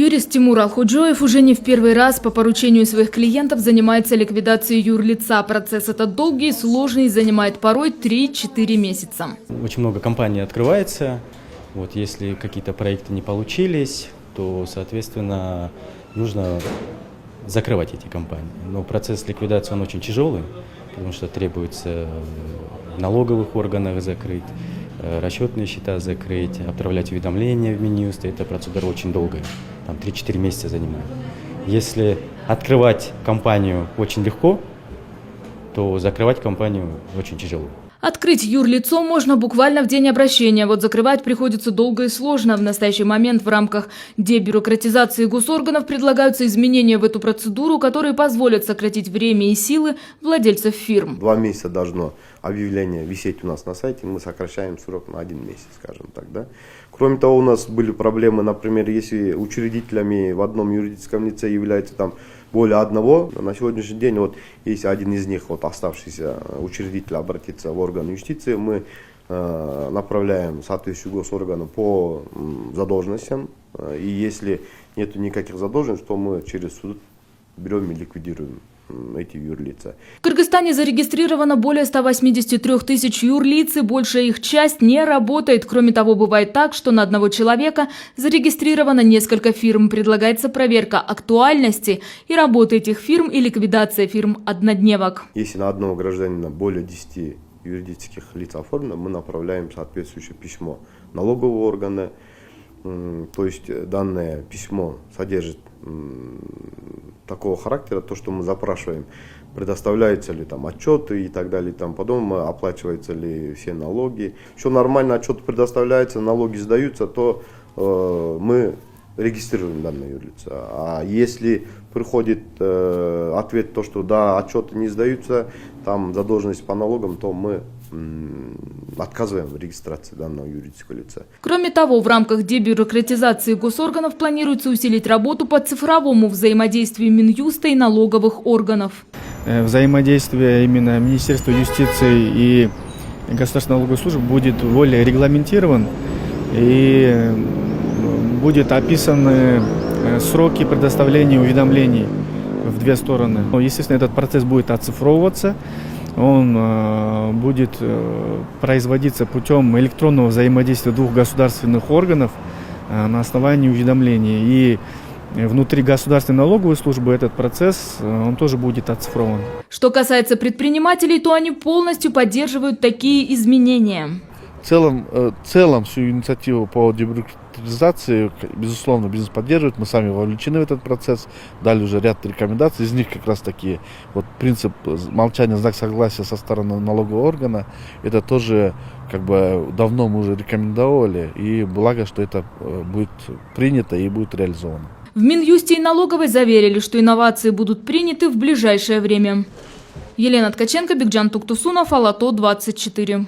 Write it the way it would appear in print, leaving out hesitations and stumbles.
Юрист Тимур Алхуджоев уже не в первый раз по поручению своих клиентов занимается ликвидацией юрлица. Процесс этот долгий и сложный, занимает порой 3-4 месяца. Очень много компаний открывается. Вот, если какие-то проекты не получились, то, соответственно, нужно закрывать эти компании. Но процесс ликвидации он очень тяжелый, потому что требуется в налоговых органах закрыть, расчетные счета закрыть, отправлять уведомления в Минюст. Эта процедура очень долгая, там 3-4 месяца занимает. Если открывать компанию очень легко, то закрывать компанию очень тяжело. Открыть юрлицо можно буквально в день обращения. Вот закрывать приходится долго и сложно. В настоящий момент в рамках дебюрократизации госорганов предлагаются изменения в эту процедуру, которые позволят сократить время и силы владельцев фирм. 2 месяца должно объявление висеть у нас на сайте, мы сокращаем срок на 1 месяц, скажем так. Да? Кроме того, у нас были проблемы, например, если учредителями в одном юридическом лице является там более одного, на сегодняшний день, вот, если один из них, вот, оставшийся учредитель, обратится в орган юстиции, мы направляем соответствующий госоргану по задолженностям, и если нет никаких задолженностей, то мы через суд берем и ликвидируем эти юрлица. В Кыргызстане зарегистрировано более 183 тысяч юрлиц, и большая их часть не работает. Кроме того, бывает так, что на одного человека зарегистрировано несколько фирм. Предлагается проверка актуальности и работы этих фирм и ликвидация фирм-однодневок. Если на одного гражданина более 10 юридических лиц оформлено, мы направляем соответствующее письмо налогового органа. То есть данное письмо содержит такого характера, то, что мы запрашиваем, предоставляются ли там отчеты и так далее, там потом оплачиваются ли все налоги. Все нормально, отчеты предоставляются, налоги сдаются, то мы регистрируем данное юрлицо. А если приходит ответ, то, что да, отчеты не сдаются, там задолженность по налогам, то мы отказываем в регистрации данного юридического лица. Кроме того, в рамках дебюрократизации госорганов планируется усилить работу по цифровому взаимодействию Минюста и налоговых органов. Взаимодействие именно Министерства юстиции и Государственной налоговой службы будет более регламентирован и будет описаны сроки предоставления уведомлений в 2 стороны. Естественно, этот процесс будет оцифровываться. Он будет производиться путем электронного взаимодействия 2 государственных органов на основании уведомлений. И внутри государственной налоговой службы этот процесс он тоже будет оцифрован. Что касается предпринимателей, то они полностью поддерживают такие изменения. В целом всю инициативу по дебюрократизации, безусловно, бизнес поддерживает. Мы сами вовлечены в этот процесс, дали уже ряд рекомендаций. Из них как раз таки вот принцип молчания, знак согласия со стороны налогового органа. Это тоже как бы давно мы уже рекомендовали, и благо, что это будет принято и будет реализовано. В Минюсте и налоговой заверили, что инновации будут приняты в ближайшее время. Елена Ткаченко, Бигджан Туктусунов, Ала-То 24.